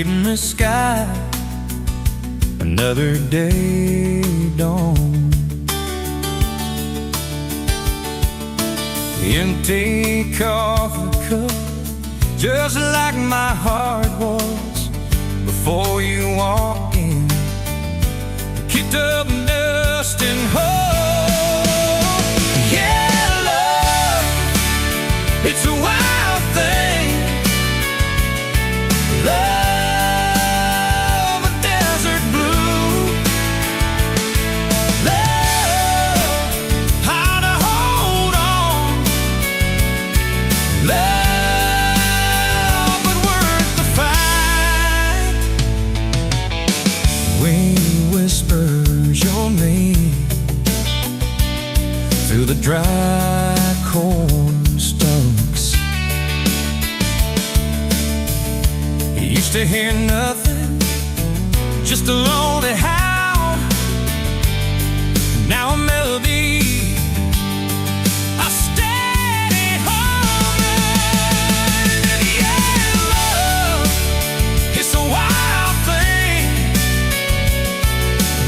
in the sky, another day dawned. Empty coffee cup, just like my heart was before you walked in. Kicked up dust and hope. Yeah, love, it's a wild thing. Love, a desert blue. Love, how to hold on. Love, but worth the fight. Wind whispers your name through the dry corn stalks. Used to hear nothing, just a lonely howl. Now a melody, a steady humming. And yeah, love, it's a wild thing.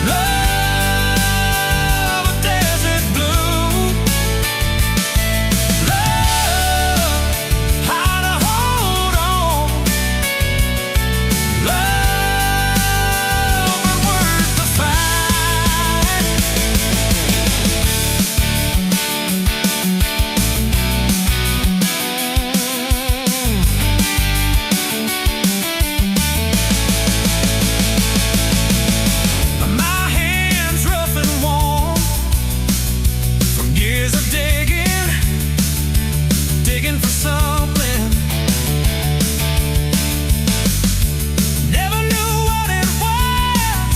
Love, a desert blue. Love, how to hold on. Love, but worth the fight. My hands rough and warm from years of digging for something. Never knew what it was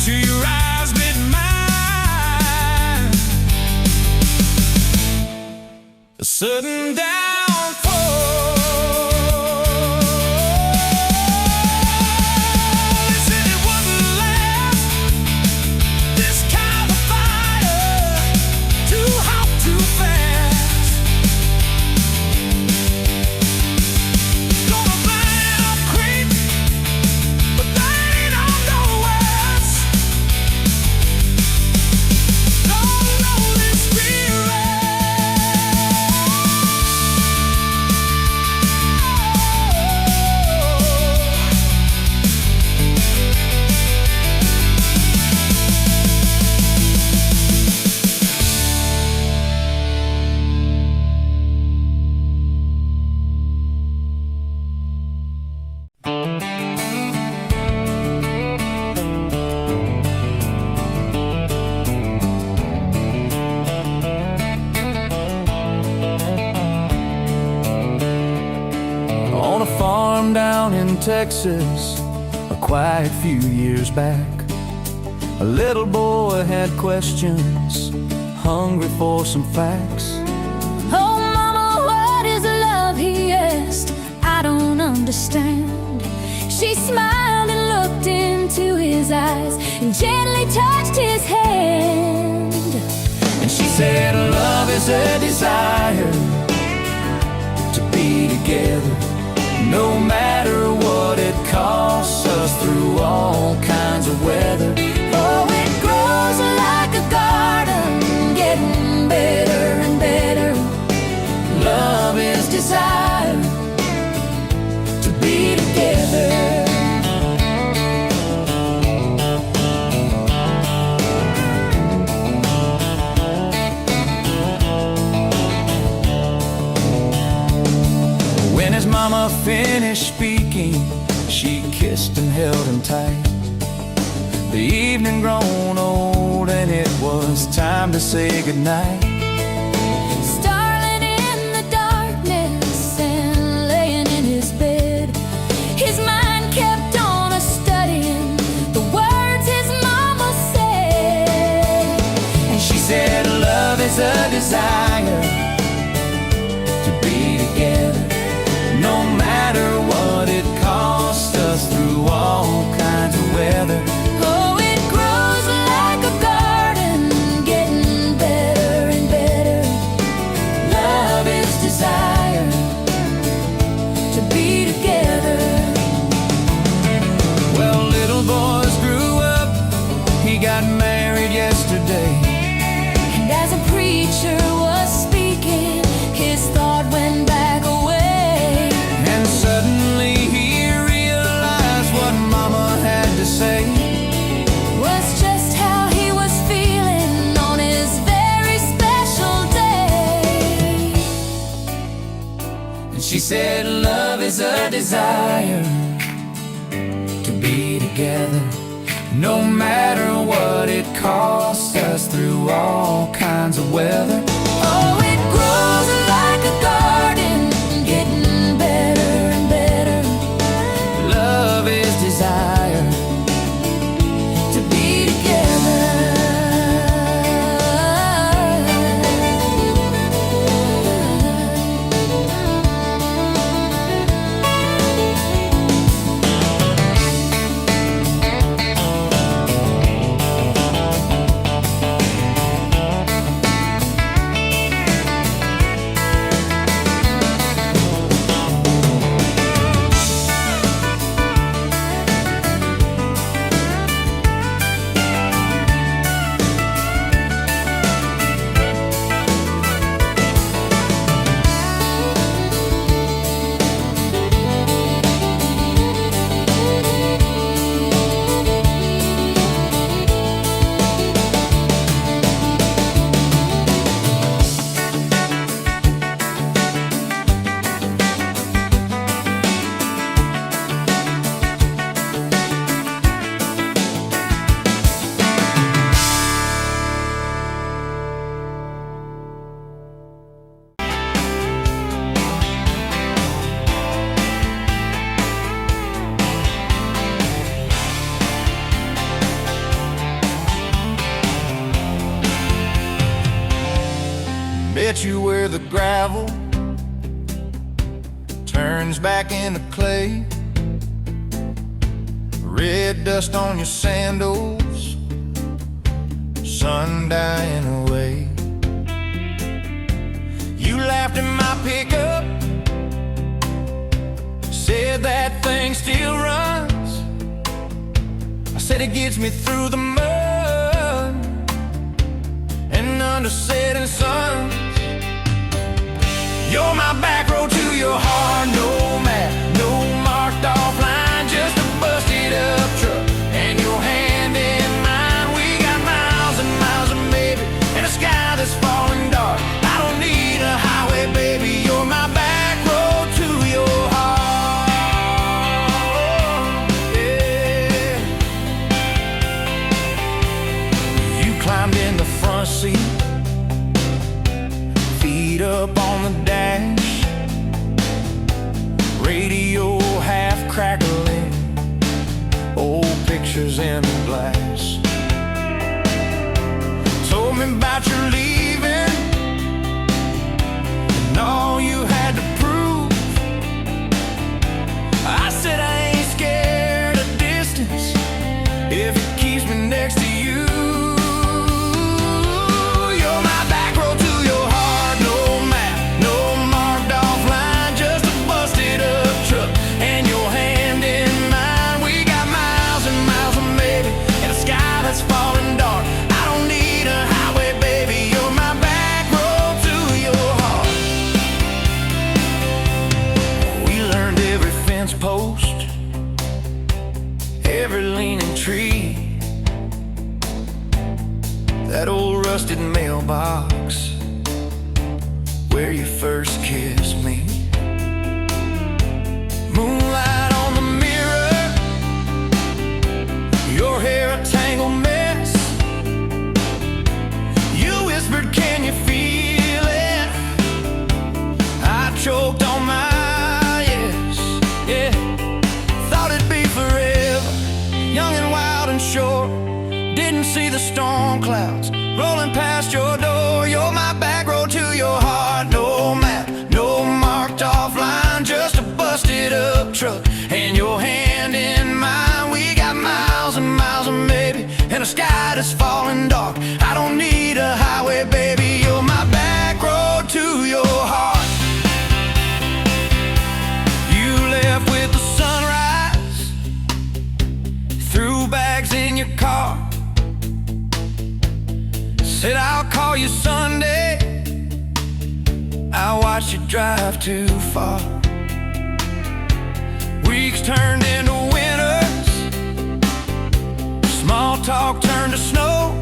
till your eyes met mine. A sudden downfall. They said it wouldn't last. This kind of fire, too hot, too fast. Gonna burn up quick, but that ain't on the west. Don't know this spirit. On a farm down in Texas, a quiet few years back, a little boy had questions, hungry for some facts. Oh, mama, what is love? He asked. I don't understand. She smiled and looked into his eyes and gently touched his hand. And she said, love is a desire to be together, no matter what it costs us through all kinds of weather. Oh, it grows like a garden, getting better and better. Love is desire to be together. When his mama finished speaking, she kissed and held him tight. The evening grown old and it was time to say goodnight. Starling in the darkness and laying in his bed, his mind kept on studying the words his mama said. And she said, love is a desire to be together, no matter what it costs us through all kinds of weather. Oh, it grows like a garden, getting better and better. Love is desire To be together. She said love is a desire to be together, no matter what it costs us, through all kinds of weather. Oh, it grows like a garden, getting better and better. Love is desire To be together. Bet you where the gravel turns back into clay, red dust on your sandals, sun dying away. You laughed at my pickup, said that thing still runs. I said it gets me through the mud and under setting sun. You're my back road to your heart, no map, no marked off line, just a busted up truck and your hand in mine. We got miles and miles of maybe and a sky that's falling dark. I don't need a highway, baby, you're my back road to your heart. Yeah. You climbed in the front seat, feet up on the dash, radio half crackling, old pictures in the glass. Told me about your leaving and all you had to prove. I said I ain't scared of distance if it keeps me next to you. You're my back road to your heart, no map, no marked off line, just a busted up truck and your hand in mine. We got miles and miles of maybe and a sky that's falling dark. I don't need a highway, baby, you're my back road to your heart. We learned every fence post, every leaning tree, that old rusted mailbox where you first kissed me. Moonlight on the mirror, your hair a tangled mess. You whispered, can you feel it? I choked on my yes, yeah. Thought it'd be forever, young and wild and short. Didn't see the storm clouds rolling past your door. You're my back road to your heart, no map, no marked off line, just a busted up truck and your hand in mine. We got miles and miles of maybe and a sky that's falling dark. I don't need a highway, baby, you're my back road to your heart. You left with the sunrise, threw bags in your car, said I'll call you Sunday. I watched you drive too far. Weeks turned into winters, small talk turned to snow.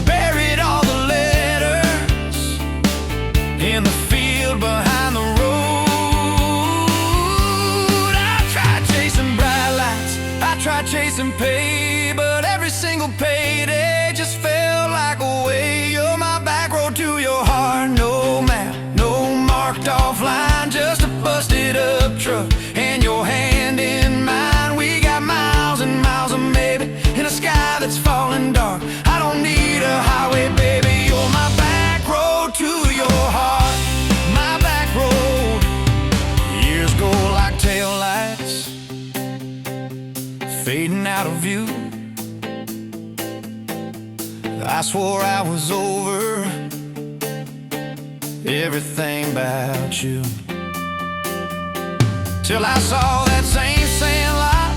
Buried all the letters in the field behind chasing pay, but every single payday just felt like a way. You're my back road to your heart. No map, no marked off line, just a busted up truck and your hand in mine. We got miles and miles of maybe in a sky that's falling dark. I don't need a highway, baby. You're my back road to your heart. My back road. Years go like taillights, fading out of view. I swore I was over everything about you, till I saw that same sand lot,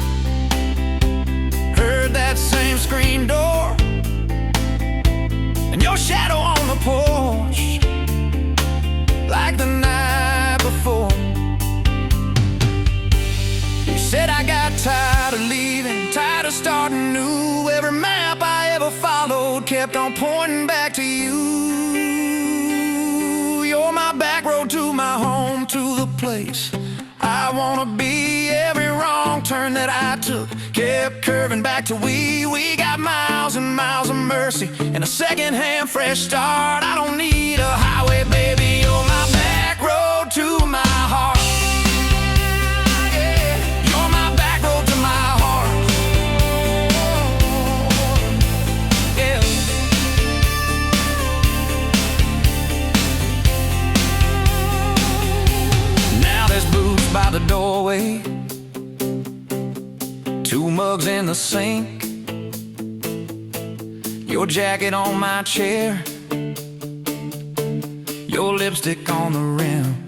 heard that same screen door, and your shadow on the porch like the night before. You said I got tired of leaving, tired of starting new. Every map I ever followed kept on pointing back to you. You're my back road to my home, to the place I wanna be. Every wrong turn that I took kept curving back to we got miles and miles of mercy and a second-hand fresh start. I don't need a highway, baby. You're my back road to my heart. Yeah, you're my back road to my heart. Yeah. Now there's boots by the doorway, 2 mugs in the sink, your jacket on my chair, your lipstick on the rim,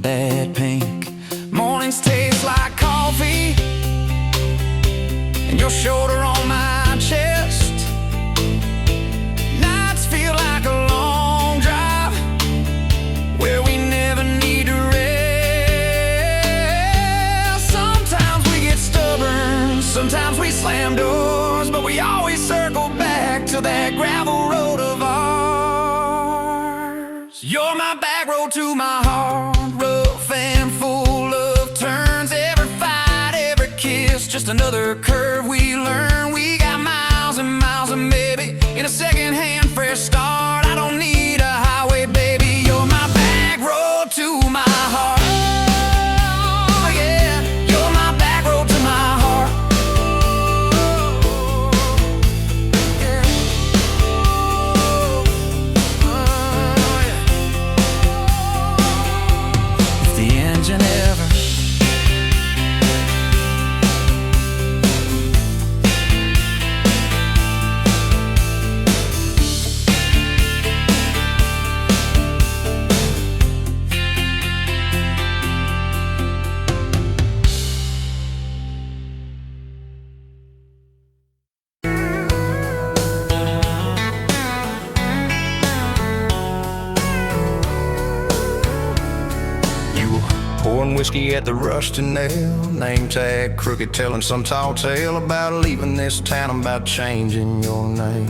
that pink. Mornings taste like coffee, and your shoulder on my chest. Nights feel like a long drive where we never need to rest. Sometimes we get stubborn, sometimes we slam doors, but we always circle back to that gravel road of ours. You're my back road to my heart, rough and full of turns. Every fight, every kiss, just another curve we learn. We got miles and miles of maybe in a second-hand fresh start. I don't need a highway, baby. You're my back road to my heart. Oh, yeah, you're my back road to my heart. Yeah. Oh, yeah. If the engine ever pouring whiskey at the rusty nail, name tag crooked, telling some tall tale about leaving this town, about changing your name.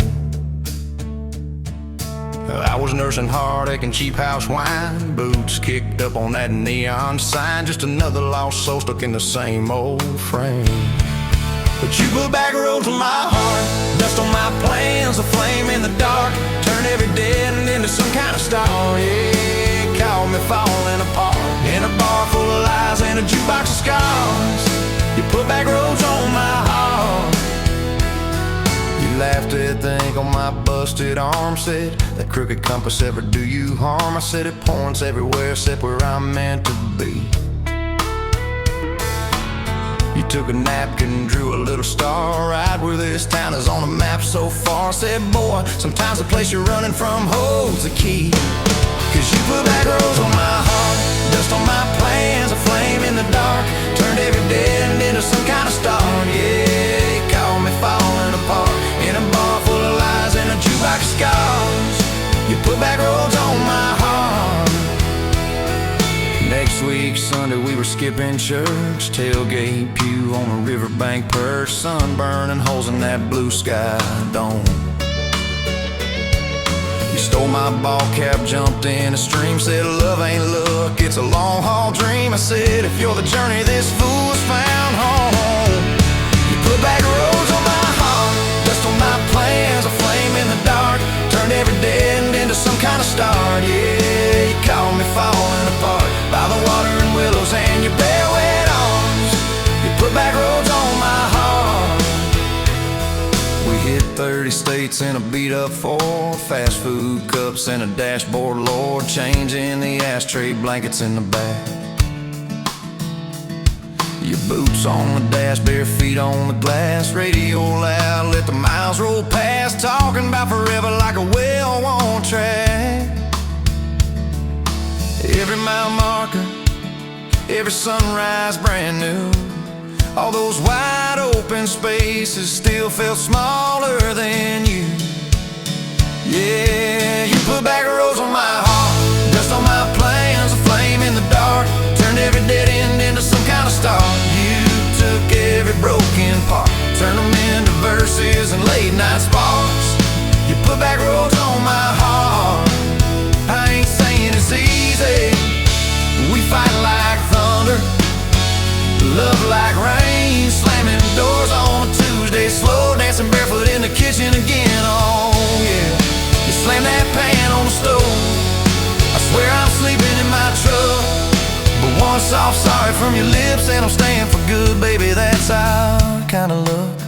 I was nursing heartache and cheap house wine, boots kicked up on that neon sign, just another lost soul stuck in the same old frame. But you put back roads on my heart, dust on my plans, a flame in the dark, turn every dead end into some kind of star. Yeah, call me falling apart in a bar full of lies and a jukebox of scars. You put back roads on my heart. You laughed at the ink on my busted arm, said that crooked compass ever do you harm. I said it points everywhere except where I'm meant to be. You took a napkin, drew a little star right where this town is on the map so far. Said, boy, sometimes the place you're running from holds the key. Cause you put back roads on my heart, dust on my plans, a flame in the dark, turned every dead end into some kind of star. Yeah, you called me falling apart in a bar full of lies and a jukebox of scars. You put back roads on my heart. Next week, Sunday, we were skipping church, tailgate pew on a riverbank perch, sun burning holes in that blue sky dome. You stole my ball cap, jumped in a stream, said love ain't luck, it's a long haul dream. I said if you're the journey this fool's found home. You put put back roads on my heart, dust on my plans, a flame in the dark. Turned every dead end into some kind of start. Yeah, you caught me falling apart by the water and willows and your bare wet arms. You put back roads on my heart. We hit 30 states in a beat-up Ford, fast food cups and a dashboard, Lord, changing the ashtray blankets in the back. Your boots on the dash, bare feet on the glass, radio loud, let the miles roll past, talking about forever like a well-worn track. Every mile marker, every sunrise brand new. All those wide open spaces still felt smaller than you. Yeah, you put back roads on my heart, dust on my plans, a flame in the dark. Turned every dead end into some kind of start. You took every broken part, turned them into verses and late night sparks. You put back roads on my heart. I ain't saying it's easy. We fight like thunder, love like rain, slamming doors on a Tuesday, slow dancing barefoot in the kitchen again. Oh yeah, you slam that pan on the stove, I swear I'm sleeping in my truck. But one soft sorry from your lips and I'm staying for good, baby, that's our kind of luck.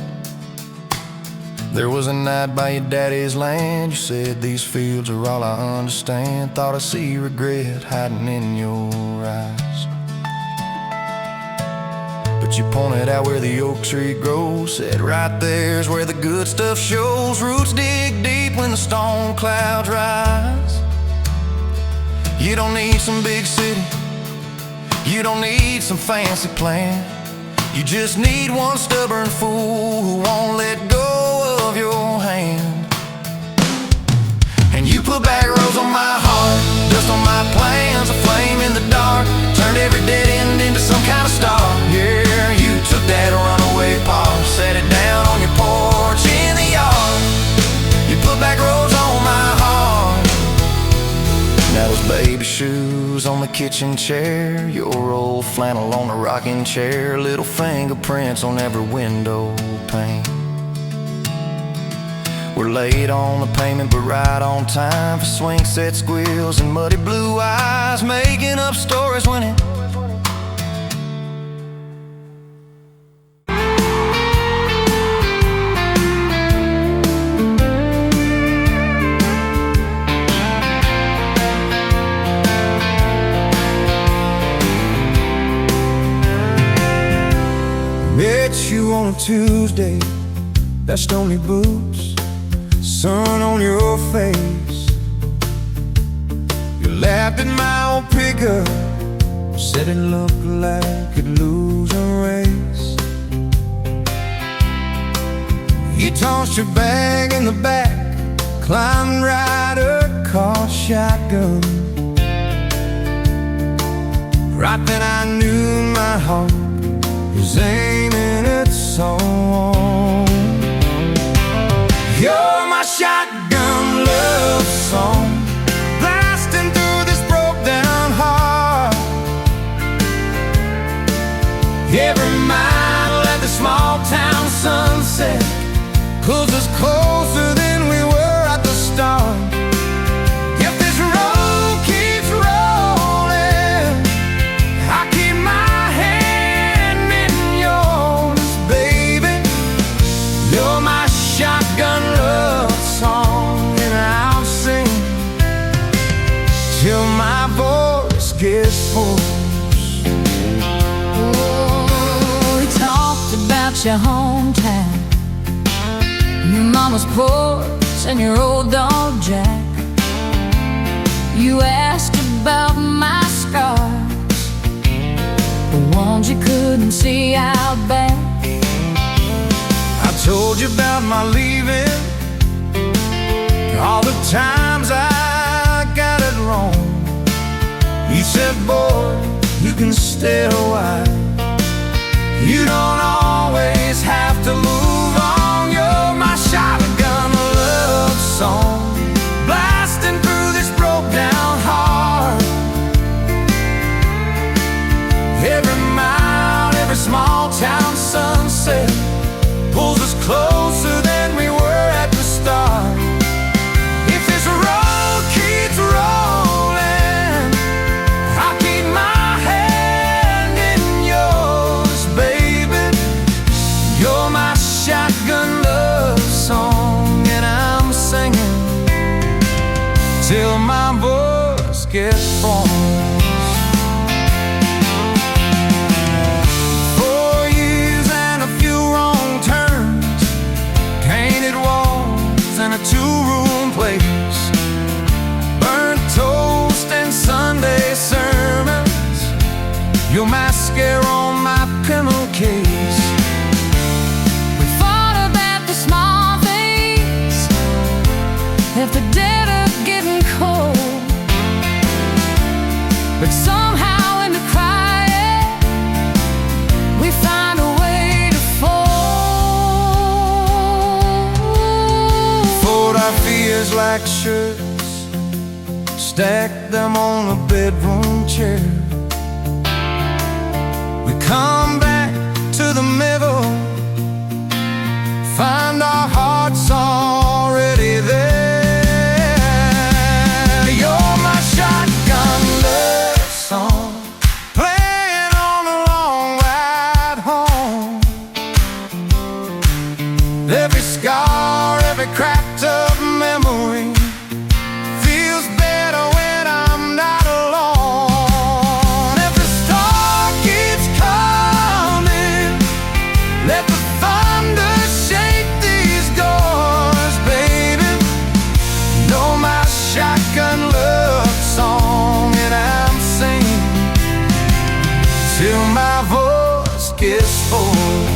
There was a night by your daddy's land, you said these fields are all I understand. Thought I see regret hiding in your eyes, but you pointed out where the oak tree grows, said right there's where the good stuff shows. Roots dig deep when the storm clouds rise. You don't need some big city, you don't need some fancy plan. You just need one stubborn fool who won't let go of your hand. And you put back roads on my heart, dust on my plans, a flame in the dark. Turned every dead end into some kind of star. Yeah, you took that runaway paw, set it down on your porch in the yard. You put back roads on my heart. Now those baby shoes on the kitchen chair, your old flannel on the rocking chair, little fingerprints on every window pane. We're late on the payment but right on time for swing set squeals and muddy blue eyes, making up stories when it met you on a Tuesday, best only boots, sun on your face. You laughed at my old pickup, said it looked like it'd lose a race. You tossed your bag in the back, climbed right a car shotgun. Right then I knew my heart was aiming at someone. You're my shotgun love song, blasting through this broke down heart. Every mile at the small town sunset pulls us closer than we were at the start. If this road keeps rolling, I keep my hand in yours, baby. You're my shotgun love song, and I'll sing till my voice gets hoarse. Oh, we talked about your hometown, your mama's porch and your old dog Jack. You asked about my scars, the ones you couldn't see out back. I told you about my leaving, all the times I got it wrong. You said, boy, you can stay a while, you don't always have to move on. You're my shotgun love song, blasting through this broke down heart. Every mile, every small town sunset till my voice gets hoarse. 4 years and a few wrong turns, painted walls and a 2-room place, burnt toast and Sunday sermons, your mascara on my pillowcase. We fought about the small things, left the dead of getting cold, but somehow in the crying we find a way to fold. Fold our fears like shirts, stack them on a bedroom chair. We come back to the middle, find our hearts already there. You're my shotgun love song, playing on the long ride home. Every scar, every cracked up memory feels better when I'm not alone. If the star keeps coming, let the thunder shake these doors, baby. Know my shotgun love song, and I'm singing till my voice gets hoarse.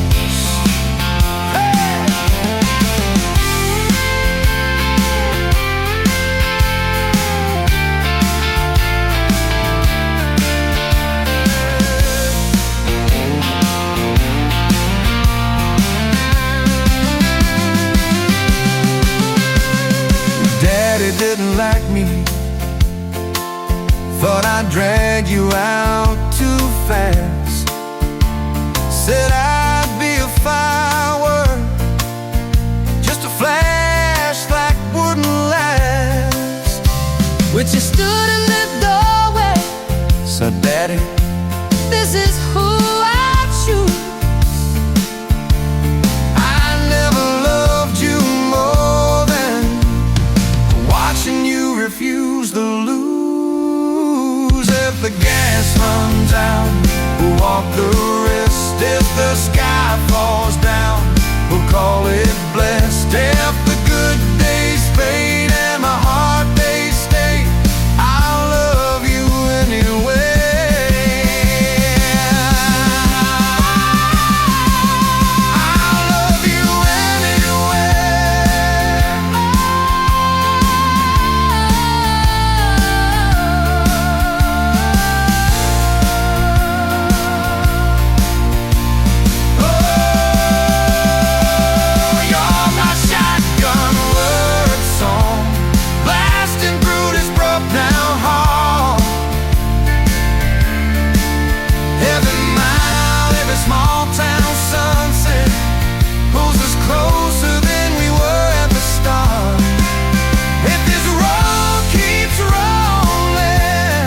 Daddy didn't like me, thought I'd drag you out too fast. Said I'd be a firework, just a flash like wouldn't last. But you stood in the doorway, So Daddy, this is who I choose. I never loved you more than watching you refuse to lose. If the gas runs out, we'll walk the rest. If the sky falls down, we'll call it blessed. If the good days fade and my heart they stay, I'll love you anyway. I'll love you You're my shotgun word song, blasting through this broke down hall. Every mile, every small town sunset pulls us closer than we were at the start. If this road keeps rolling,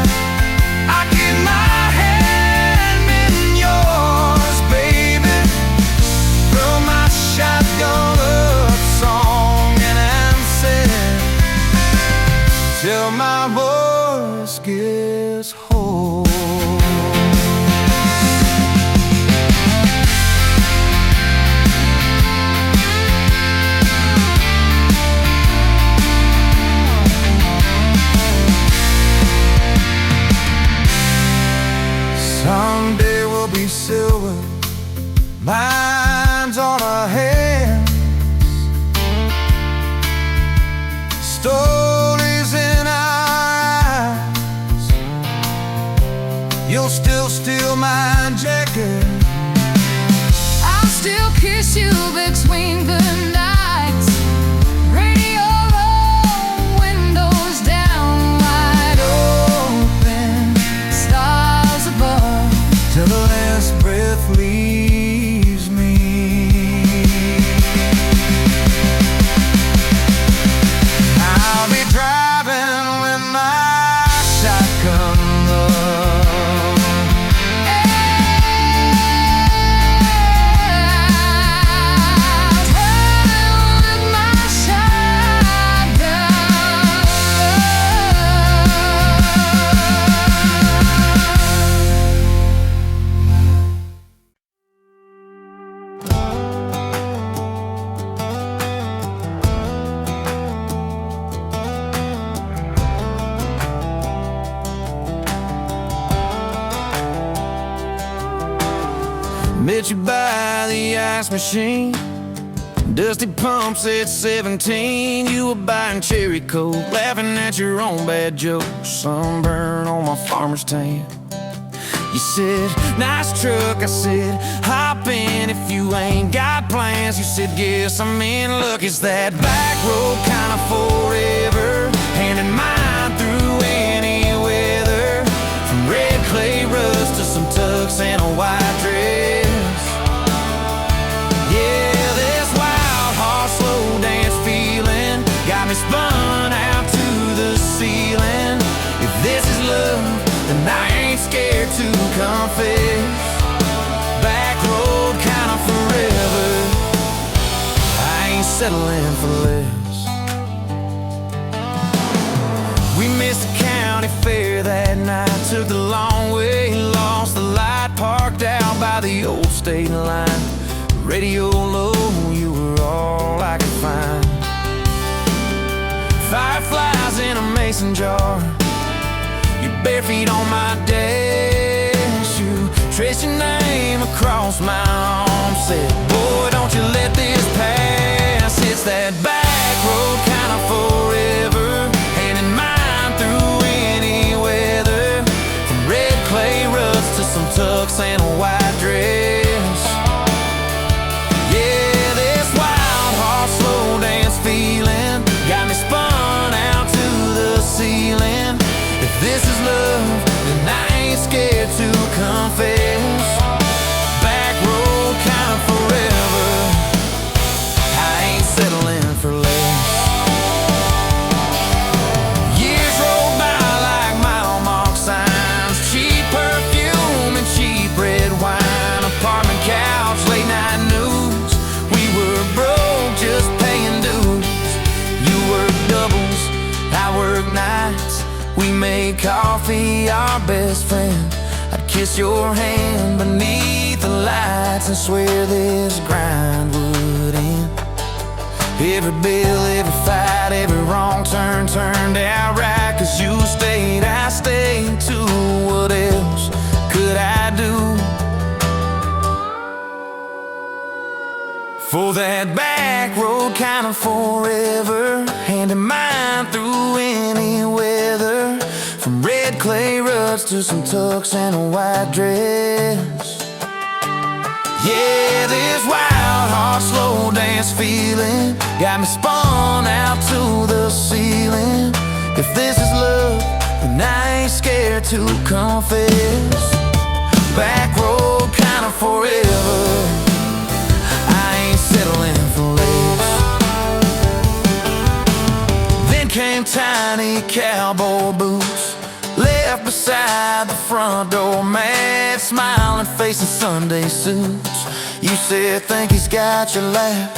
I keep my hand in yours, baby. Throw my shotgun love song, and I'm set till my voice gets hoarse. Someday we'll be silver, lines on our hands, stories in our eyes. You'll still steal my jacket, I'll still kiss you between the nights. Radio low, windows down, wide open, stars above, till the last breath leaves me. I'll be driving with my shotgun love. let you buy the ice machine. Dusty pumps at 17. You were buying cherry coke, laughing at your own bad jokes. Sunburn on my farmer's tan. You said, nice truck. I said, hop in if you ain't got plans. You said, yes, I'm in. Look, it's that back road kind of forever, hand in mind through any weather. From red clay rust to some tux and a white dress. Yeah, this wild horse slow dance feeling got me spun out to the ceiling. If this is love, then I ain't scared to confess. Back road kind of forever, I ain't settling for less. We missed the county fair that night, took the long way, lost the light, parked out by the old state line. Radio low, you were all I could find. Fireflies in a mason jar, your bare feet on my dash. You traced your name across my arm, said, boy, don't you let this pass. It's that back road kind of forever, hand in mind through any weather. From red clay rust to some tux and a white dress. Yeah, this wild horse slow dance feeling got me spun out to the ceiling. If this is love, then I ain't scared to confess. Back road kind of forever, I ain't settling for less. Years roll by like mile mark signs, cheap perfume and cheap red wine, apartment couch, late night news. We were broke, just paying dues. You work doubles, I work nights. We made coffee our best friend. I'd kiss your hand beneath the lights and swear this grind would end. Every bill, every fight, every wrong turn turned out right. Cause you stayed, I stayed too. What else could I do? For that back road kind of forever, hand in mind through any weather. From red clay ruts to some tux and a white dress. Yeah, this wild horse slow dance feeling got me spun out to the ceiling. If this is love, then I ain't scared to confess. Back road kind of forever, I ain't settling for less. Then came tiny cowboy boots, left beside the front door, mad smiling face in Sunday suits. You said, think he's got your lap.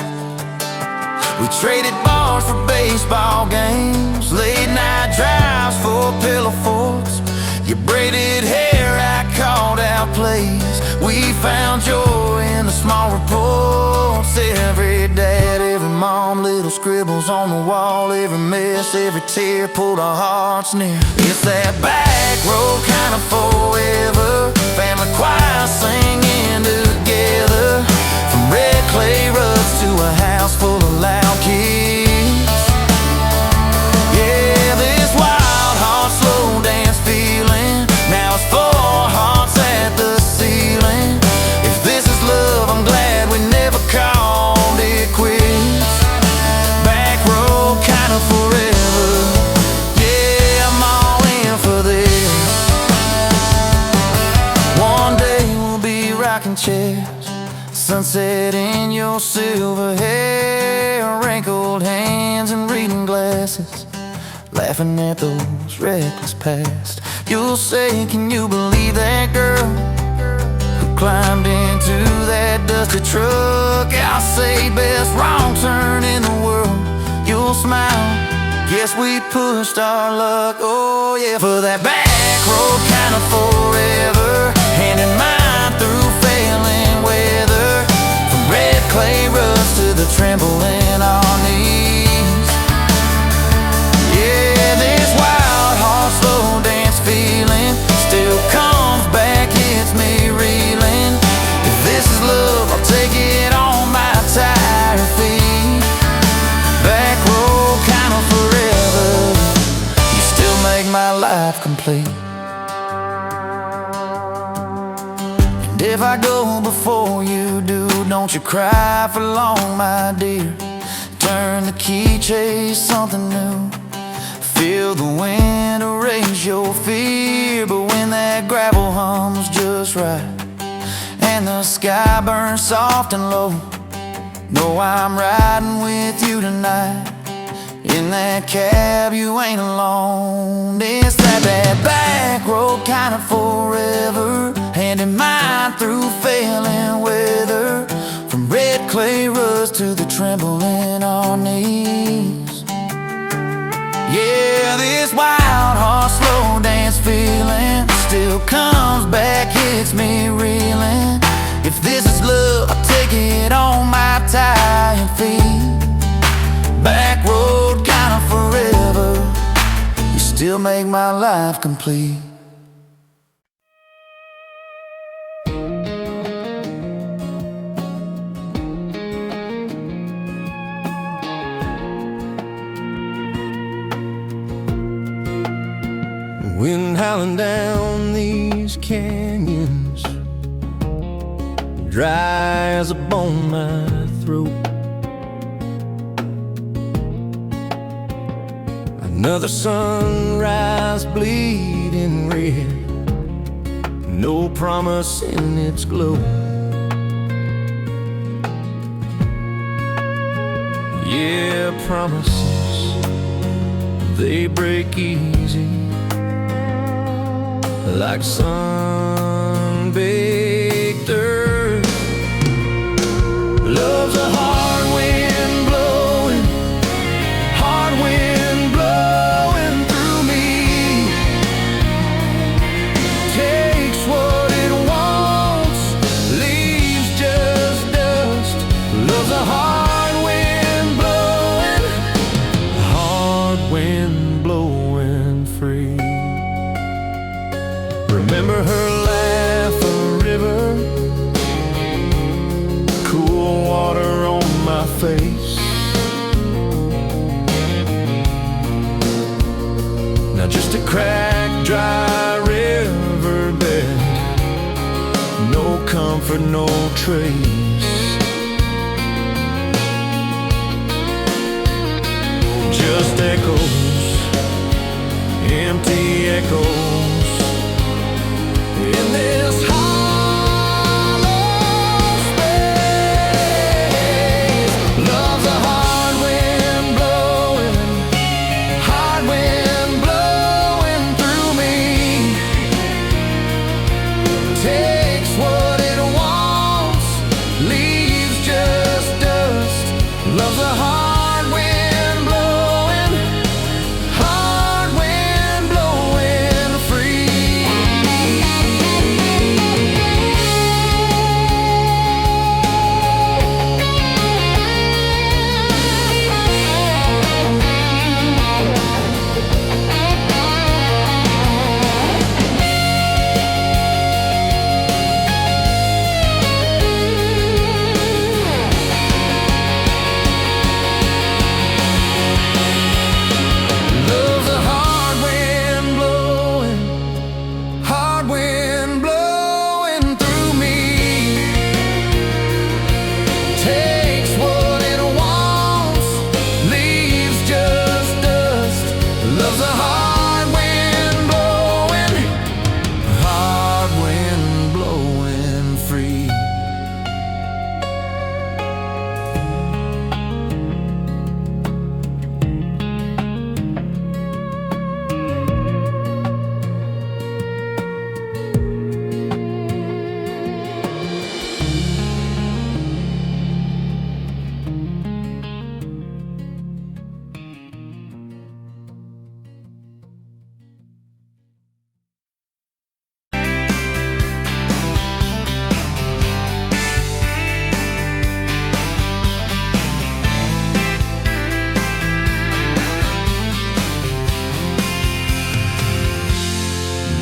We traded bars for baseball games, late night drives for pillow forts. Your braided hair, I called out plays. We found joy in the small reports. Every dad, every mom, little scribbles on the wall. Every mess, every tear pulled our hearts near. It's that back road kind of forever, family choir singing together. From red clay ruts to a house full of loud kids. Yeah, this wild horse slow dance feeling, now it's 4 hearts at the ceiling. If this is love, I'm glad we never called it quits. Back road kind of forever, yeah, I'm all in for this. One day we'll be rocking chairs, sunset in your silver hair, wrinkled hands and reading glasses, laughing at those reckless past. You'll say, can you believe that girl who climbed into that dusty truck? I'll say, best wrong turn in the world. You'll smile, guess we pushed our luck. Oh yeah, for that back road kind of forever, hand in mind through failing weather. From red clay rust to the tremble in our knees. Yeah, this wild horse slow dance feeling still comes back, hits me reeling. If this is love, life complete. And if I go before you do, don't you cry for long, my dear. Turn the key, chase something new. Feel the wind erase your fear. But when that gravel hums just right and the sky burns soft and low, know I'm riding with you tonight. In that cab you ain't alone. It's that back road kind of forever, hand in mind through failing weather. From red clay rust to the tremble in our knees. Yeah, this wild horse slow dance feeling still comes back, hits me reeling. If this is love, I'll take it on my tired feet. Back road kinda forever, you still make my life complete. Wind howling down these canyons, dry as a bone my throat. Another sunrise bleeding red, no promise in its glow. Yeah, promises, they break easy, like sun-baked earth. Love's a hard wind blowing, hard wind blowing through me. Takes what it wants, leaves just dust. Love's a hard wind blowing free. Remember her laugh, a river, cool water on my face. Now just a cracked, dry riverbed, no comfort, no trace. Just echoes, empty echoes in this hollow space. Love's a hard wind blowing through me. Takes what it wants, leaves just dust. Love's a hard wind blowing free. Love's a hard wind blowing through me. Takes what it wants, leaves just dust. Love's a hard wind blowing free.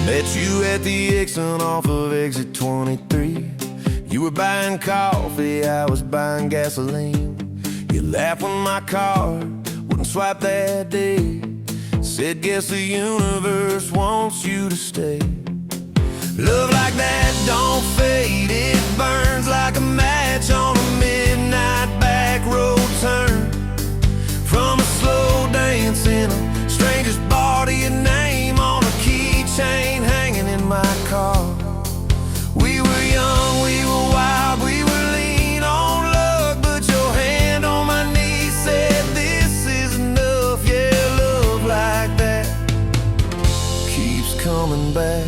Met you at the exit off of exit 23. You were buying coffee, I was buying gasoline. You laughed when my card wouldn't swipe that day. Said, guess the universe wants you to stay. Love like that don't fade, it burns like a match on a midnight back road turn. From a slow dance in a stranger's bar to your name on a keychain hanging in my car. We were young, we were wild, we were lean on luck, but your hand on my knee said this is enough. Yeah, love like that keeps coming back.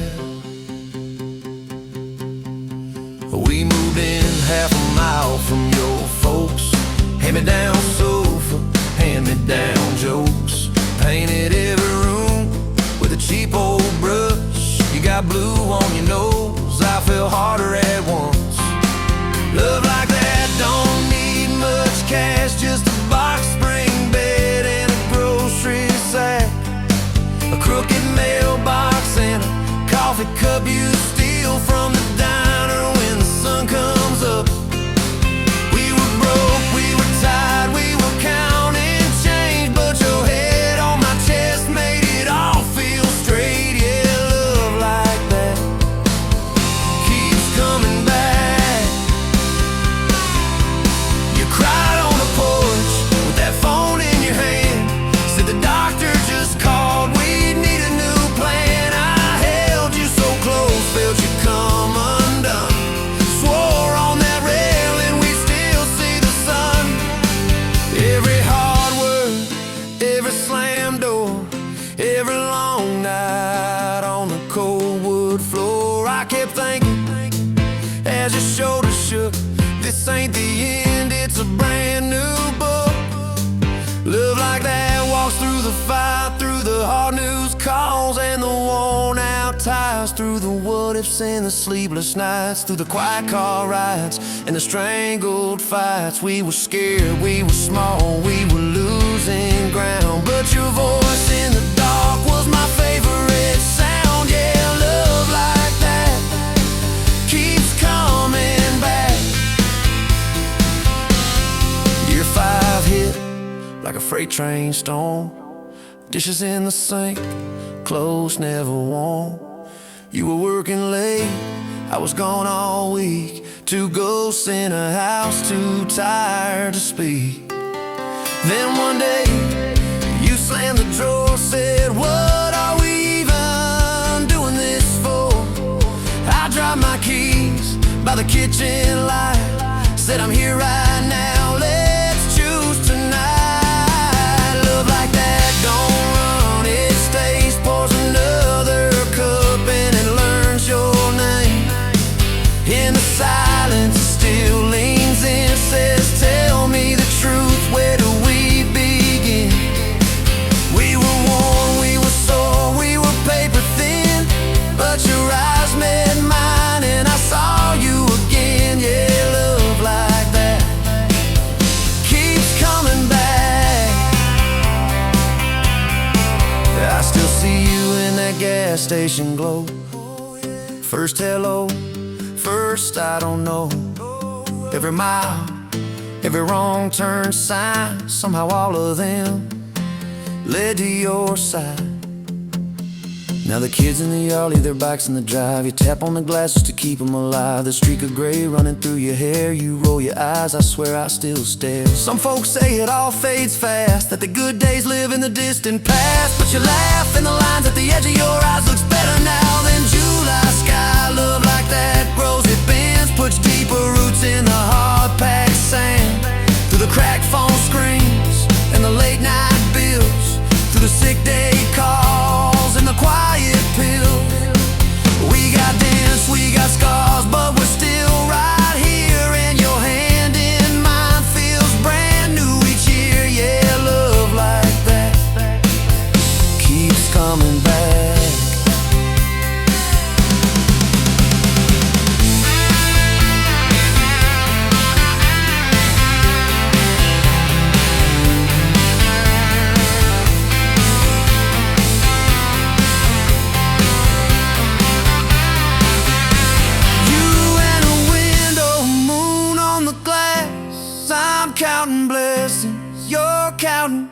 We moved in half a mile from your folks. Hand-me-down sofa, hand-me-down jokes. Painted every room with a cheap old brush. You got blue on your nose, I fell harder at once. Love like that don't need much cash, just a box spring bed and a grocery sack, a crooked mailbox and a coffee cup you steal from the diner when the sun comes up. We were broke, we were tired, we were counting change, but your head on my chest made it all feel straight. Yeah, love like that keeps coming back. You cried on the porch with that phone in your hand, said the doctor just called, we need a new plan. I held you so close, felt you come undone. Swore on that railing we still see the sun. Every hard word, every slam door, every long night on the cold wood floor. I kept thinking as your shoulders shook, this ain't the end, it's a brand new book. Love like that walks through the fire, through the hard news calls and the worn out tires, through the what ifs and the sleepless nights, through the quiet car rides and the strangled fights. We were scared, we were small, we were losing ground, but your voice in the dark was my favorite sound. Yeah, love like that keeps coming back. Year 5 hit like a freight train storm. Dishes in the sink, clothes never warm. You were working late, I was gone all week. 2 ghosts in a house, too tired to speak. Then one day, you slammed the drawer, said, what are we even doing this for? I dropped my keys by the kitchen light, said I'm here right now, let's choose tonight. Love like that don't run, it stays, pours another cup and it learns your name. In the silence it still leans in, says tell me the truth, where do we begin? We were worn, we were sore, we were paper thin, but your eyes met mine and I saw you again. Yeah, love like that keeps coming back. I still see you in that gas station glow. First hello, first I don't know. Every mile, every wrong turn sign, somehow all of them led to your side. Now the kids in the yard leave their bikes in the drive. You tap on the glasses to keep them alive. The streak of gray running through your hair. You roll your eyes, I swear I still stare. Some folks say it all fades fast, that the good days live in the distant past, but you laugh and the lines at the edge of your eyes looks better now than July sky. Love like that grows, it bends, puts deeper roots in the hard-packed sand. Through the cracked phone screens and the late night bills, through the sick day calls and the quiet pill. We got dents, we got scars, but we're still right here, and your hand in mine feels brand new each year. Yeah, love like that keeps coming back. Counting blessings, you're counting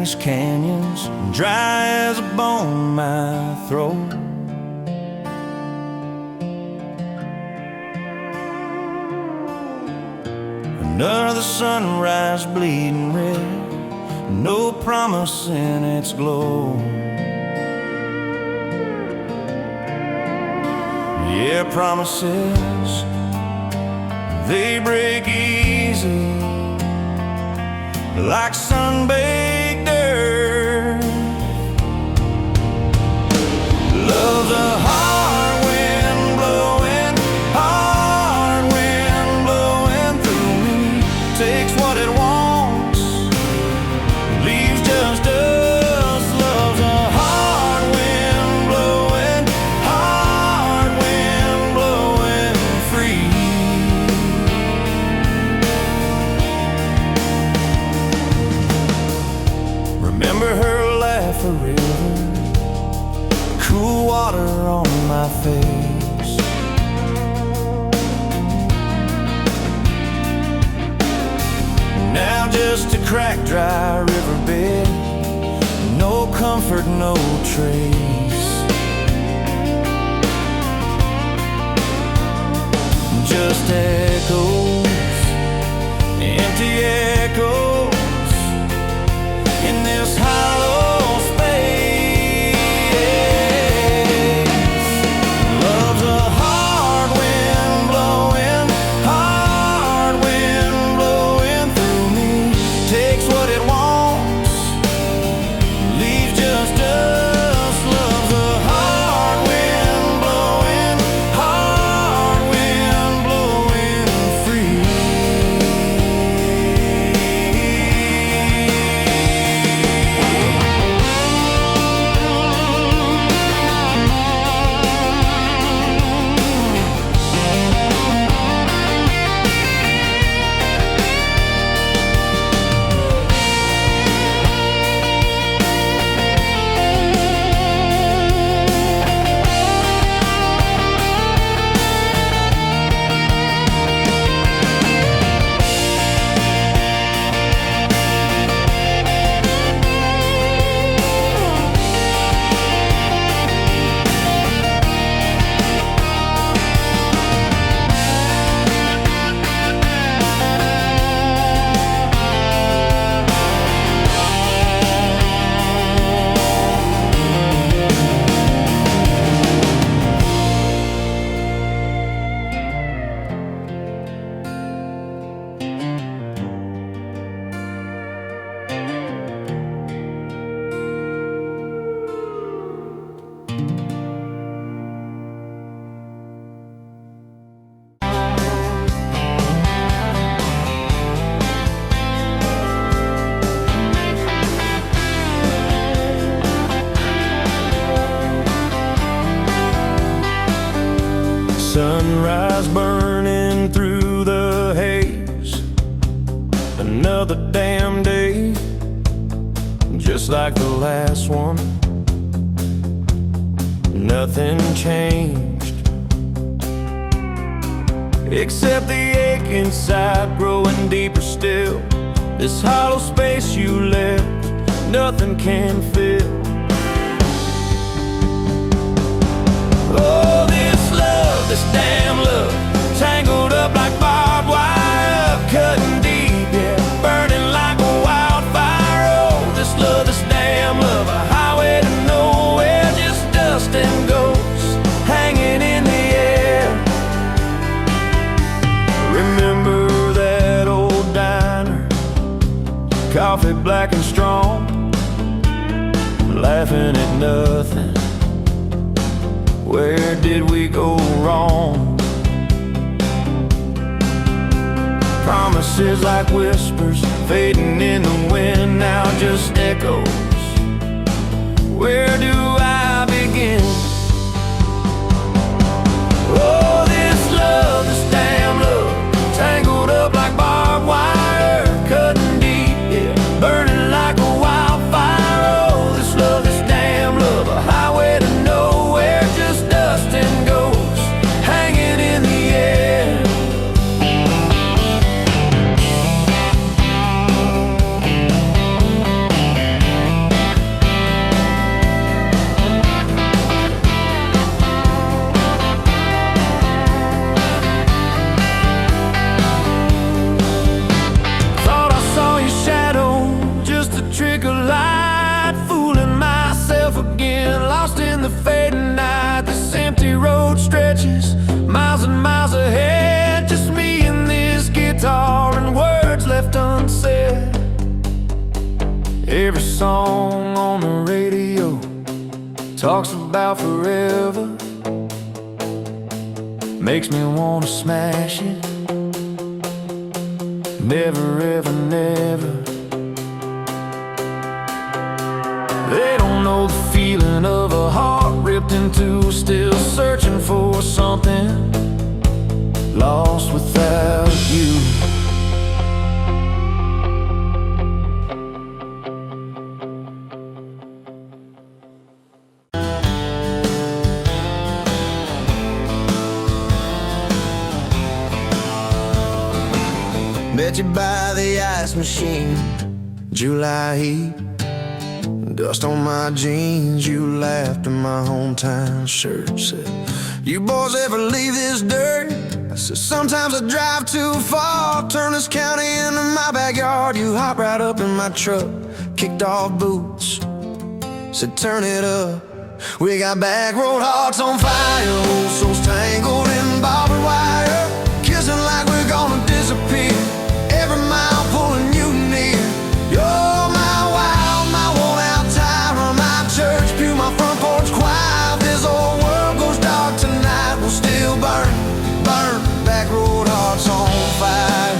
these canyons, dry as a bone in my throat. Another sunrise bleeding red, no promise in its glow. Yeah, promises, they break easy, like sun-baked earth. Love's a hard wind blowing, hard wind blowing through me. Takes what it wants, leaves just us. Love's a hard wind blowing, hard wind blowing free. Remember her laugh, a river, cool water on my face. Now just a cracked, dry riverbed, no comfort, no trace. Just echoes, empty echoes in this hollow space. Love's a hard wind blowing, hard wind blowing through me. Takes what it wants, leaves just us. Love's a hard wind blowing, hard wind blowing free. Sunrise burning through the haze, another damn day, just like the last one. Nothing changed, except the ache inside growing deeper still. This hollow space you left, nothing can fill. Oh, this damn love, tangled up like barbed wire, cutting deep, yeah, burning like a wildfire. Oh, this love, this damn love, a highway to nowhere, just dust and ghosts hanging in the air. Remember that old diner, coffee black and strong, laughing at nothing. Where did we go wrong? Promises like whispers fading in the wind, now just echoes. Where do I begin? Oh, this love, this damn love, tangled up like barbed wire, cutting deep, yeah, burning like a wildfire. Oh, this love, this damn love, a highway to nowhere, just dust and ghosts hanging in the air. stretches miles and miles ahead. Just me and this guitar and words left unsaid. Every song on the radio talks about forever. Makes me wanna smash it. Never ever never. They don't know the feeling of a heart ripped in two, still searching for something, lost without you. Met you by the ice machine, July heat, dust on my jeans. You laughed in my hometown shirt. Said, you boys ever leave this dirt? I said, sometimes I drive too far. Turn this county into my backyard. You hopped right up in my truck, kicked off boots, said turn it up. We got back road hearts on fire, old souls tangled in barbed wire, kissing like we're gonna disappear. Every mile pulling you near. You're my wild, my worn out tyrant, my church pew, my front porch choir. If this old world goes dark tonight, we'll still burn, burn. Back road hearts on fire.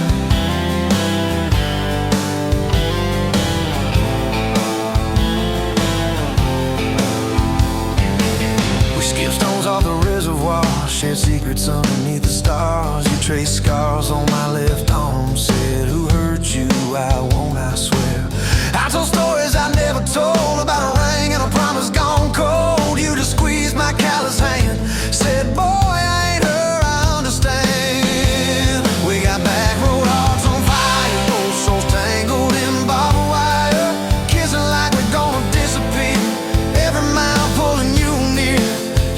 We skip stones off the reservoir, shared secrets underneath the stars. You traced scars on my left arm, said who hurt you, I won't, I swear. I told stories I never told, about a ring and a promise gone cold. You just squeezed my callous hand, said boy I ain't her, I understand. We got back road hearts on fire, old souls tangled in barbed wire, kissing like we're gonna disappear. Every mile pulling you near.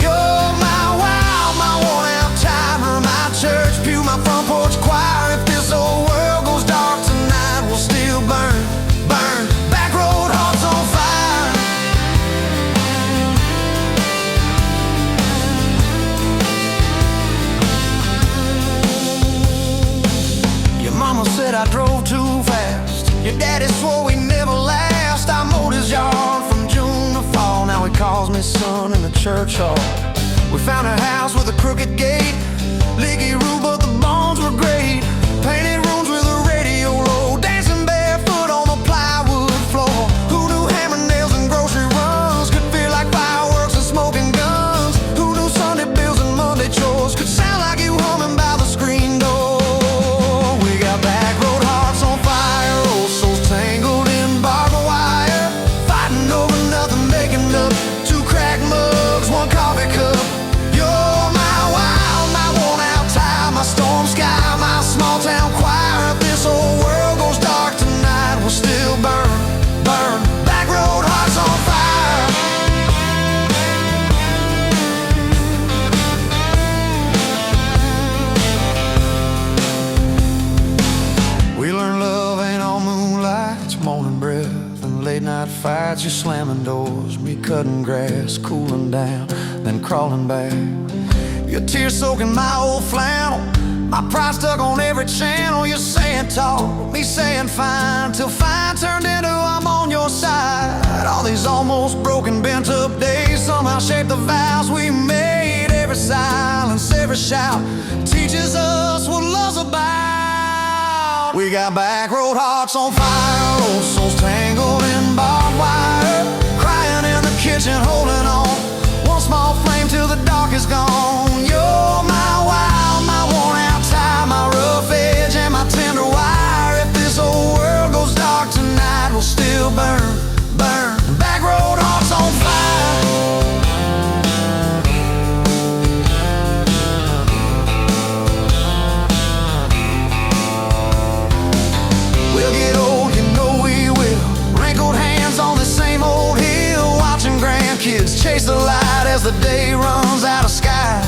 You're my wild, my worn out timer, my church pew, my front porch choir. If this old world goes dark tonight, we'll still burn, burn. Back road hearts on fire. Your mama said I drove too fast. Your daddy swore we never last. I mowed his yard from June to fall. Now he calls me son in the church hall. We found a house with a crooked gate, leaky roof, but the bones were great. Painted rooms with a radio low, dancing barefoot on the plywood floor. Who knew hammer nails and grocery runs could feel like fireworks and smoking guns? Who knew Sunday bills and Monday chores could sound like you humming by the screen door? We got back road hearts on fire, old souls tangled in barbed wire, fighting over nothing, making up two cracked mugs, one coffee cup. You're my wild, my worn out time, my storm sky, my small town choir. If this whole world goes dark tonight, we'll still burn, burn. Back road hearts on fire. We learned love ain't all moonlight, it's morning breath and late night fights. You're slamming doors, me cutting grass, cooling down, then crawling back. Your tears soaking my old flannel, my pride stuck on every channel. You're saying talk, me saying fine, till fine turned into I'm on your side. All these almost broken, bent up days somehow shaped the vows we made. Every silence, every shout teaches us what love's about. We got back road hearts on fire, old souls tangled in barbed wire, crying in the kitchen, holding on. One small flame till the dark is gone. You're my wild, my worn out tie, my rough edge and my tender wire. If this whole world goes dark tonight, we'll still burn, burn. Back road hearts on fire. We'll get old, you know we will. Wrinkled hands on the same old hill, watching grandkids chase the light as the day runs out of sky.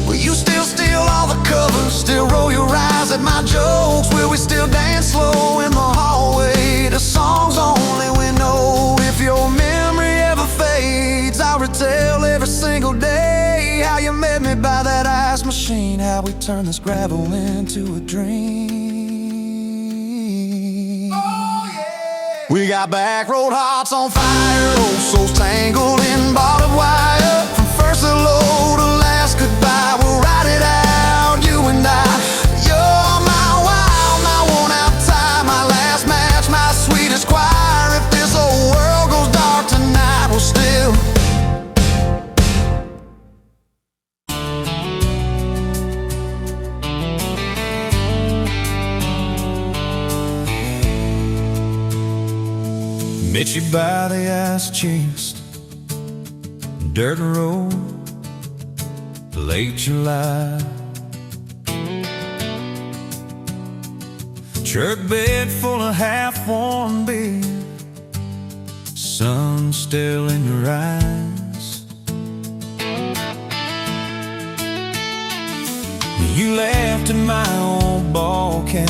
Will you still steal all the covers, still roll your eyes at my jokes? Will we still dance slow in the hallway to songs only we know? If your memory ever fades, I'll retell every single day how you met me by machine, how we turn this gravel into a dream. Oh, yeah. We got back road hearts on fire, old souls tangled in barbed wire. From first hello to last goodbye, we'll ride it out, you and I. You're my wild, my worn-out tie, my last match, my sweetest choir. If this old world goes dark tonight, we'll still met you by the ice chest, dirt road, late July. Church bed full of half-warm beer, sun still in your eyes. You laughed at my old ball cap,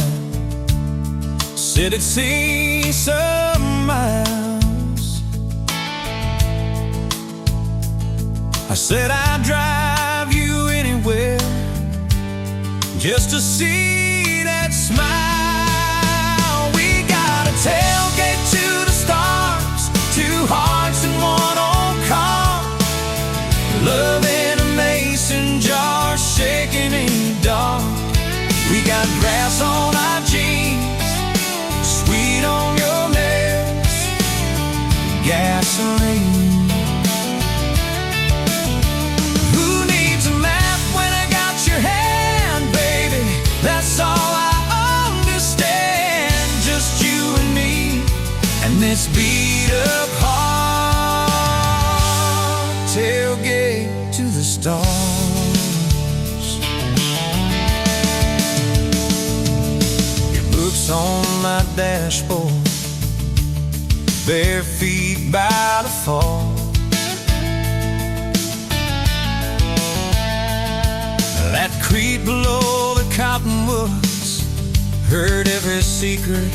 said it'd see some miles. I said I'd drive you anywhere just to see that smile. We got a tailgate to the stars, two hearts in one old car, love in a mason jar, shaking in the dark. We got grass on our jeans, sweet on your lips, gasoline. Who needs a map when I got your hand, baby? That's all I understand. Just you and me, and this beat-up heart, tailgate to the stars. On my dashboard, bare feet by the fall. That creek below the cottonwoods, heard every secret,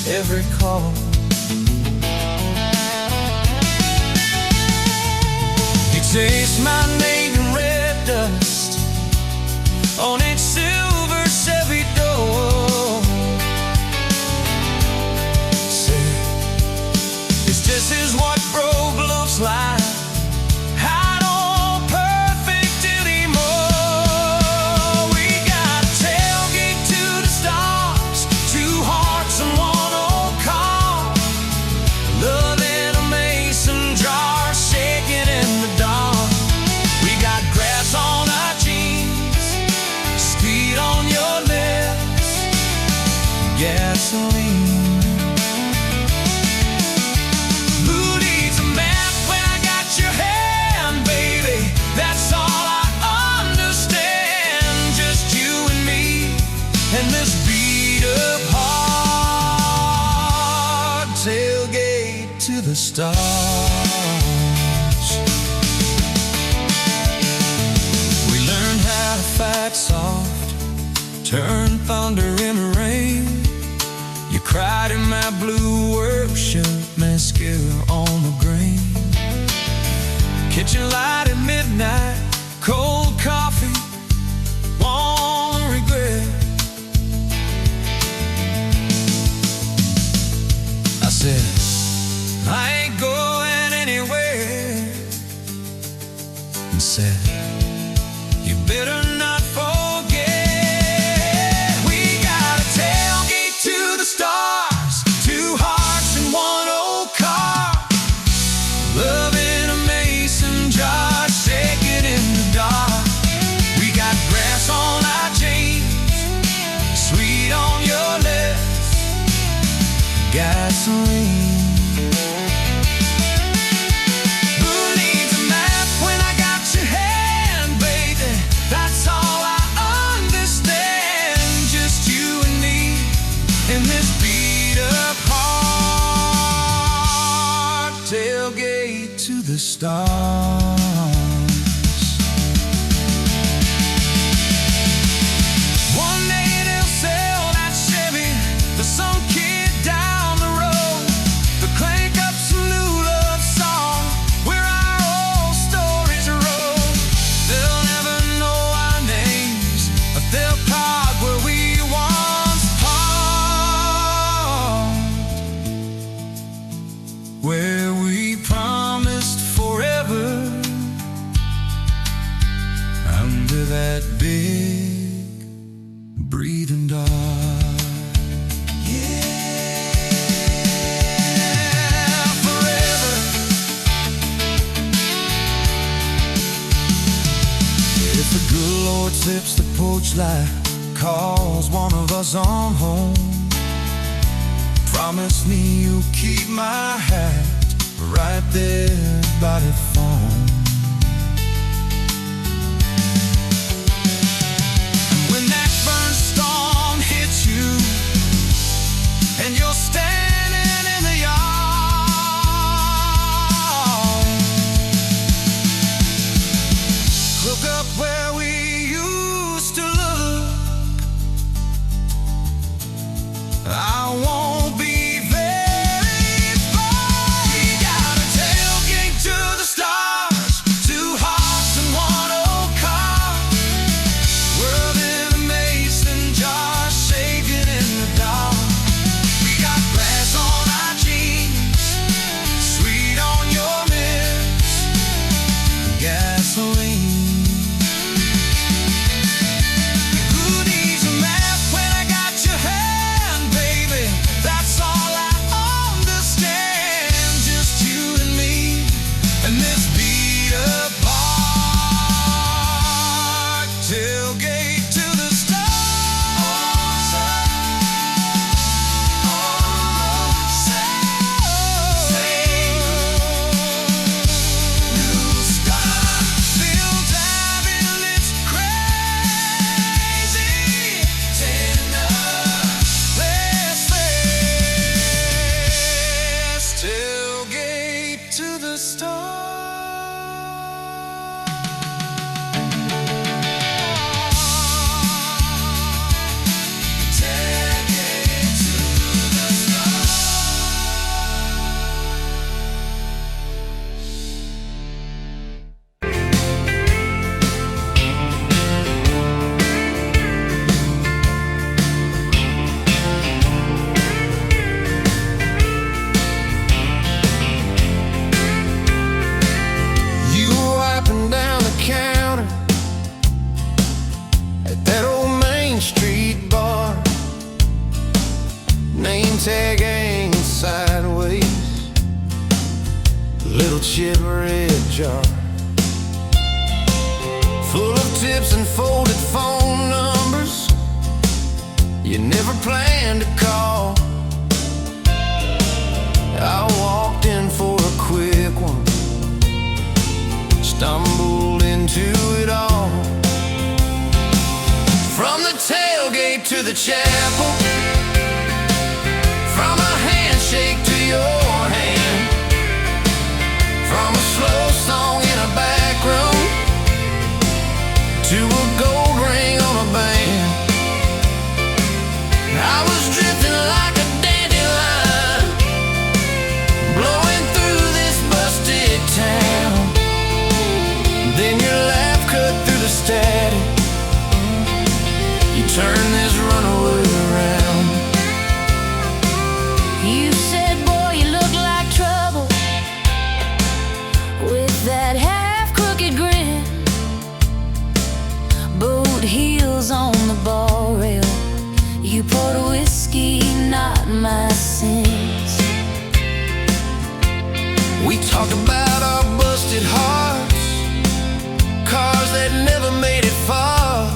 every call. You taste my name in red dust on its silver Chevy door. This is what broke looks like. I don't perfect anymore. We got a tailgate to the stars, two hearts and one old car, love in a mason jar, shaking in the dark. We got grass on our jeans, speed on your lips, gasoline. That's all I understand. Just you and me, and this beat-up heart, tailgate to the stars. We learned how to fight soft, turn thunder into rain. You cried in my blue worship, mascara on the grain. Kitchen light at midnight, cold coffee, won't regret. I said, I ain't going anywhere. And said, you better not forget. We got a tailgate to the stars, two hearts in one old car, love in a mason jar, shaking in the dark. We got grass on our jeans, sweet on your lips, gasoline. Who needs a map when I got your hand, baby? That's all I understand. Just you and me in this beat-up heart, tailgate to the stars. One day they'll sell that Chevy to some kid down the road. They'll crank up some new love song where our old stories roll. They'll never know our names, Sips the porch light, calls one of us on home. Promise me you'll keep my hat right there by the phone. When that burn storm hits you and you're standing in the yard, look up where we used to look. I won't be very far. We got a tailgate to the stars, 2 hearts and 1 old car. World in a mason jar, shaking in the dark. We got glass on our jeans, sweet on your lips, gasoline. Tag hanging sideways, little chip red jar full of tips and folded phone numbers you never planned to call. I walked in for a quick one, stumbled into it all. From the tailgate to the chapel, from a handshake to your hand, from a slow song in a back room to a gold ring on a band. I was drifting like a dandelion, blowing through this busted town. Then your laugh cut through the static, you turned this runaway around. You said, boy, you look like trouble, with that half-crooked grin, boot heels on the bar rail. You poured whiskey, not my sins. We talked about our busted hearts, cars that never made it far,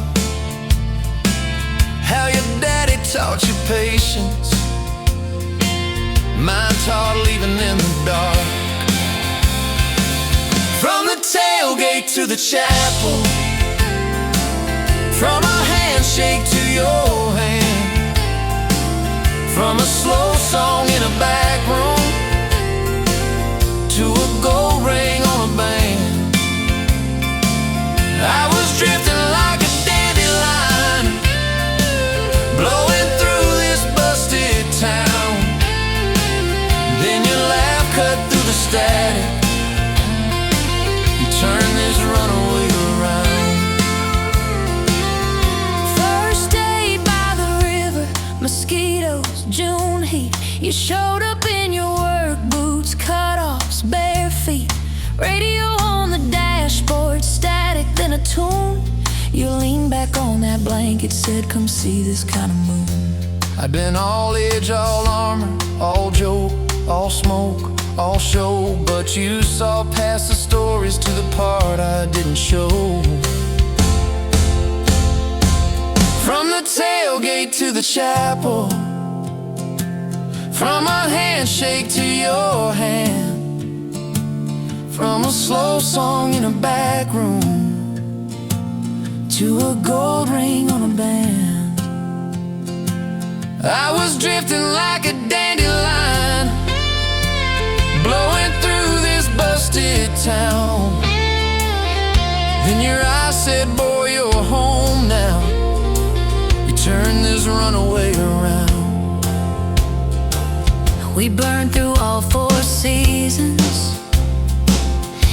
how your daddy taught you patience, mine taught leaving in the dark. From the tailgate to the chapel, from a handshake to your hand, from a slow song in a back room to a gold ring on a band. I was drifting like a dandelion, blowing through this busted town. Then your laugh cut through the static, you turned this runaway around. First day by the river, mosquitoes, June heat. You showed up in your work boots, cut-offs, bare feet. Radio on the dashboard, static, then a tune. You leaned back on that blanket, said, come see this kind of moon. I'd been all edge, all armor, all joke, all smoke, all show, but you saw past the stories to the part I didn't show. From the tailgate to the chapel, from a handshake to your hand, from a slow song in a back room to a gold ring on a band. I was drifting like a dandelion, blowing through this busted town. Then your eyes said, boy, you're home now. You turned this runaway around. We burned through all 4 seasons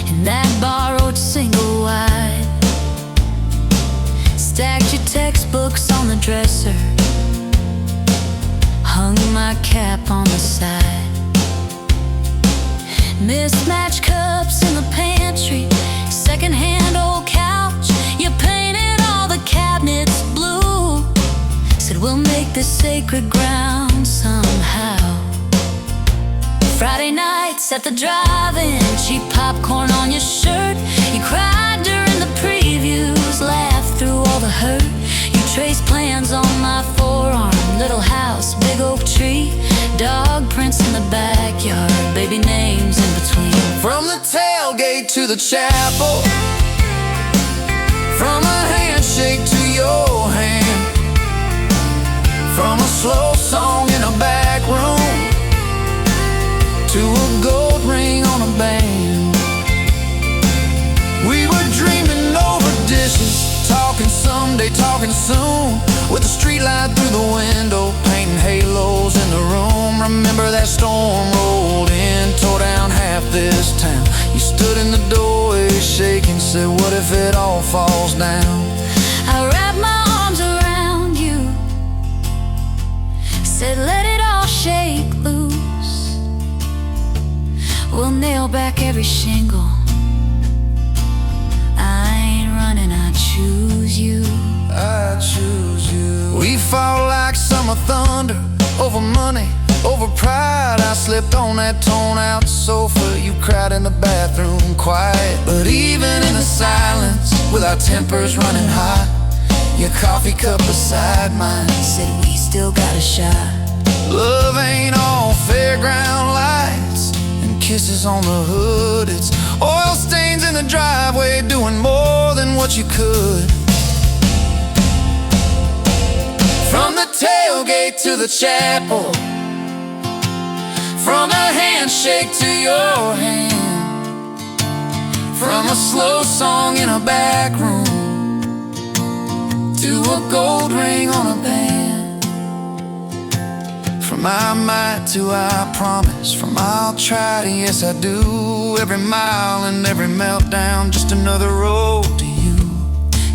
in that borrowed single wide. Stacked your textbooks on the dresser, hung my cap on the side. Mismatched cups in the pantry, secondhand old couch. You painted all the cabinets blue, said we'll make this sacred ground somehow. Friday nights at the drive-in, cheap popcorn on your shirt. You cried during the previews, laughed through all the hurt. You traced plans on my forearm, little house, big oak tree, dog prints in the backyard, baby names in between. From the tailgate to the chapel, from a handshake to your hand, from a slow song in a back room to a gold ring on a band. We were dreaming over dishes, talking someday, talking soon, with a street light through the window, painting halos in the room. Remember that storm rolled in, tore down half this town. You stood in the doorway shaking, said, what if it all falls down? I wrapped my arms around you, said let it all shake loose. We'll nail back every shingle. I ain't running, I choose you. I choose you. We fought like summer thunder, over money, over pride. I slipped on that torn-out sofa, you cried in the bathroom quiet. But even in the silence, with our tempers running hot, your coffee cup beside mine said we still got a shot. Love ain't all fairground lights and kisses on the hood. It's oil stains in the driveway, doing more than what you could. From the tailgate to the chapel, from a handshake to your hand, from a slow song in a back room to a gold ring on a band. From I might to I promise, from I'll try to yes I do, every mile and every meltdown, just another road to you.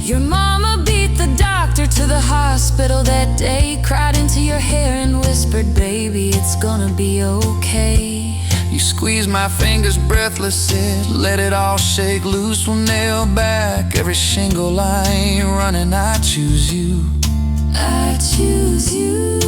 Your mama beat the doctor to the hospital that day, cried into your hair and whispered, baby, it's gonna be okay. You squeezed my fingers breathless, said, let it all shake loose. We'll nail back every shingle. I ain't running, I choose you. I choose you.